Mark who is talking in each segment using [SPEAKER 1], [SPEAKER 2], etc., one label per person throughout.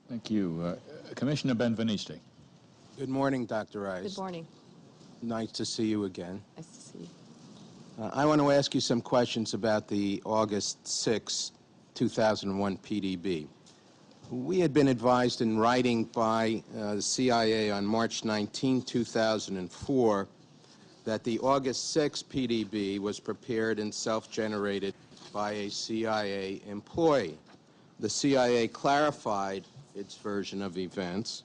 [SPEAKER 1] Thank you. Commissioner Benveniste.
[SPEAKER 2] Good morning, Dr. Rice.
[SPEAKER 3] Good morning.
[SPEAKER 2] Nice to see you again.
[SPEAKER 3] Nice to see you.
[SPEAKER 2] I want to ask you some questions about the August 6, 2001 PDB. We had been advised in writing by the CIA on March 19, 2004, that the August 6 PDB was prepared and self-generated by a CIA employee. The CIA clarified its version of events,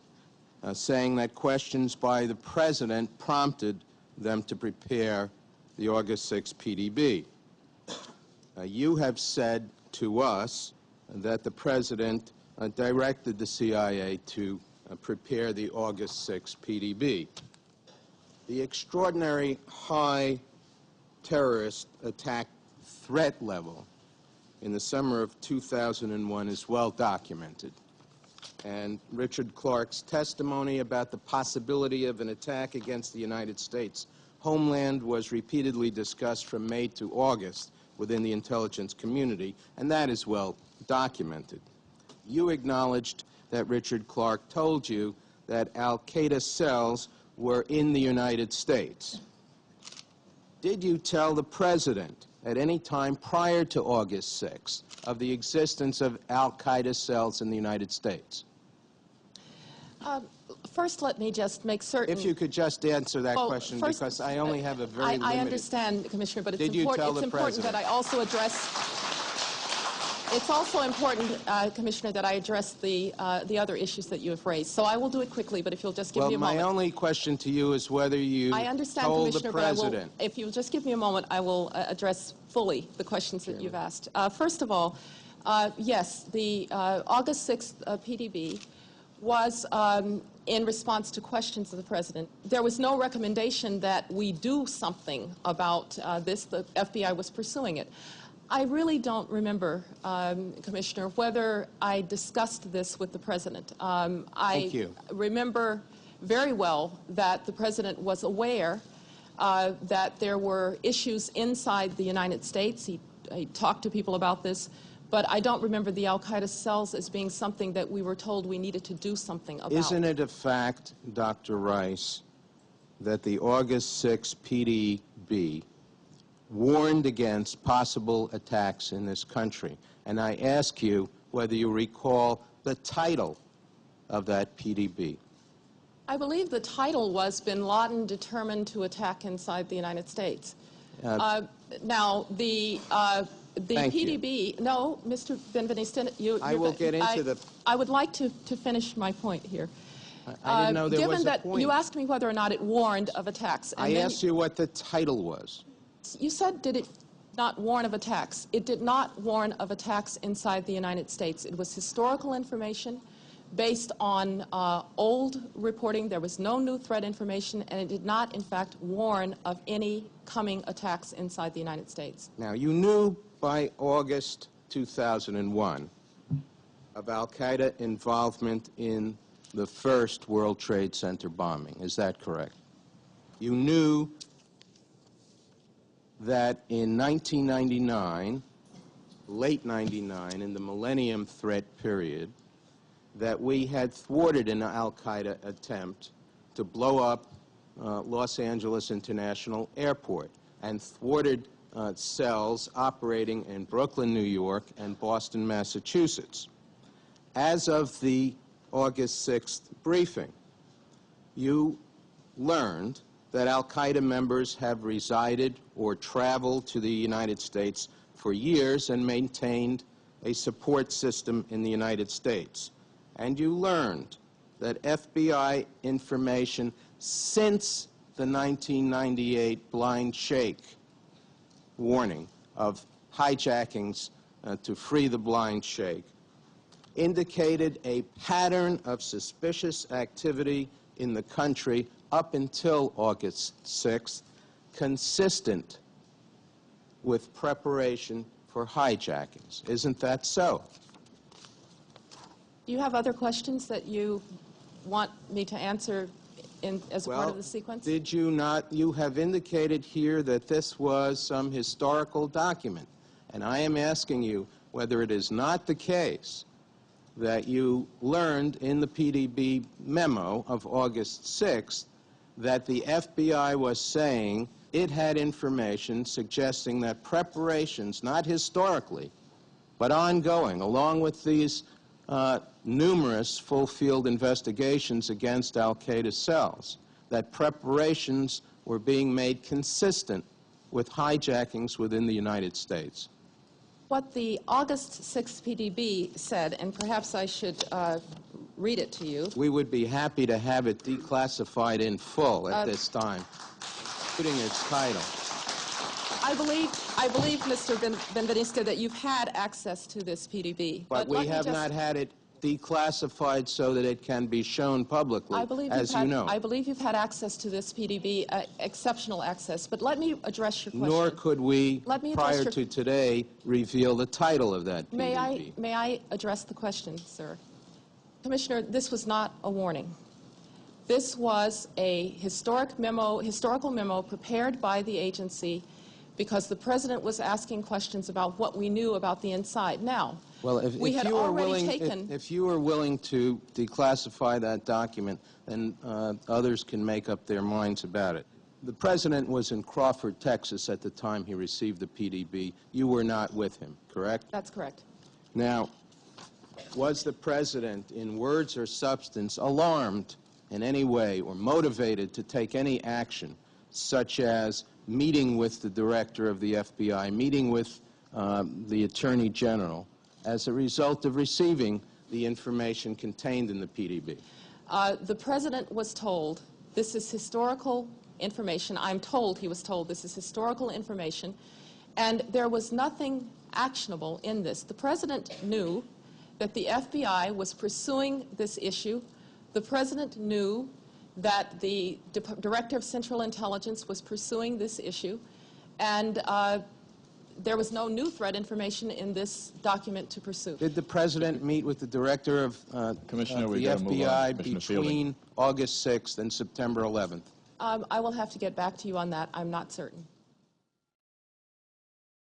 [SPEAKER 2] saying that questions by the President prompted them to prepare the August 6 PDB. You have said to us that the President directed the CIA to prepare the August 6 PDB. The extraordinary high terrorist attack threat level in the summer of 2001 is well documented. And Richard Clarke's testimony about the possibility of an attack against the United States homeland was repeatedly discussed from May to August within the intelligence community, and that is well documented. You acknowledged that Richard Clarke told you that al-Qaeda cells were in the United States. Did you tell the President at any time prior to August 6 of the existence of al-Qaeda cells in the United States?
[SPEAKER 3] First, let me just make certain.
[SPEAKER 2] If you could just answer that question,
[SPEAKER 3] first,
[SPEAKER 2] because I only have a very limited...
[SPEAKER 3] I understand, Commissioner, but it's
[SPEAKER 2] Did you tell the
[SPEAKER 3] important
[SPEAKER 2] President?
[SPEAKER 3] that I also address... It's also important, Commissioner, that I address the other issues that you have raised. So I will do it quickly, but if you'll just give me a moment.
[SPEAKER 2] Well, my only question to you is whether you
[SPEAKER 3] I understand,
[SPEAKER 2] told
[SPEAKER 3] Commissioner,
[SPEAKER 2] the President.
[SPEAKER 3] But if you'll just give me a moment, I will address fully the questions that you've asked. First of all, yes, the August 6th PDB was in response to questions of the President. There was no recommendation that we do something about this. The FBI was pursuing it. I really don't remember, Commissioner, whether I discussed this with the President.
[SPEAKER 2] Thank you.
[SPEAKER 3] I remember very well that the President was aware that there were issues inside the United States. He talked to people about this. But I don't remember the al-Qaeda cells as being something that we were told we needed to do something about.
[SPEAKER 2] Isn't it a fact, Dr. Rice, that the August 6 PDB warned against possible attacks in this country? And I ask you whether you recall the title of that PDB.
[SPEAKER 3] I believe the title was Bin Laden determined to attack inside the United States. Now, the PDB, no, Mr. Benveniste,
[SPEAKER 2] I will get into
[SPEAKER 3] I would like to finish my point here.
[SPEAKER 2] I didn't know there was a point.
[SPEAKER 3] Given that you asked me whether or not it warned of attacks.
[SPEAKER 2] I asked you what the title was.
[SPEAKER 3] You said, did it not warn of attacks? It did not warn of attacks inside the United States. It was historical information based on old reporting. There was no new threat information, and it did not, in fact, warn of any coming attacks inside the United States.
[SPEAKER 2] Now, you knew by August 2001 of al-Qaeda involvement in the first World Trade Center bombing. Is that correct? You knew that in 1999, late 99, in the Millennium Threat period, that we had thwarted an al-Qaeda attempt to blow up Los Angeles International Airport and thwarted cells operating in Brooklyn, New York, and Boston, Massachusetts. As of the August 6th briefing, you learned that al-Qaeda members have resided or traveled to the United States for years and maintained a support system in the United States. And you learned that FBI information since the 1998 blind shake warning of hijackings to free the blind shake indicated a pattern of suspicious activity in the country up until August 6th, consistent with preparation for hijackings. Isn't that so?
[SPEAKER 3] Do you have other questions that you want me to answer as part of the sequence?
[SPEAKER 2] Did you not? You have indicated here that this was some historical document. And I am asking you whether it is not the case that you learned in the PDB memo of August 6th that the FBI was saying it had information suggesting that preparations, not historically, but ongoing, along with these numerous full-field investigations against al-Qaeda cells, that preparations were being made consistent with hijackings within the United States.
[SPEAKER 3] What the August 6th PDB said, and perhaps I should read it to you.
[SPEAKER 2] We would be happy to have it declassified in full at this time, including its title.
[SPEAKER 3] I believe, Mr. Benveniste, that you've had access to this PDB.
[SPEAKER 2] But we have not had it declassified so that it can be shown publicly, as you know.
[SPEAKER 3] I believe you've had access to this PDB, exceptional access. But let me address your question.
[SPEAKER 2] Nor could we, prior to today, reveal the title of that PDB.
[SPEAKER 3] May I address the question, sir? Commissioner, this was not a warning. This was a historical memo prepared by the agency because the President was asking questions about what we knew about the inside. Now,
[SPEAKER 2] well, if you were willing to declassify that document, then others can make up their minds about it. The President was in Crawford, Texas at the time he received the PDB. You were not with him, correct?
[SPEAKER 3] That's correct.
[SPEAKER 2] Now, was the President, in words or substance, alarmed in any way or motivated to take any action, such as meeting with the director of the FBI, meeting with the Attorney General, as a result of receiving the information contained in the PDB?
[SPEAKER 3] The President was told this is historical information. I'm told he was told this is historical information, and there was nothing actionable in this. The President knew that the FBI was pursuing this issue. The President knew that the Director of Central Intelligence was pursuing this issue, and there was no new threat information in this document to pursue.
[SPEAKER 2] Did the President meet with the Director of the FBI between August 6th and September 11th?
[SPEAKER 3] I will have to get back to you on that. I'm not certain.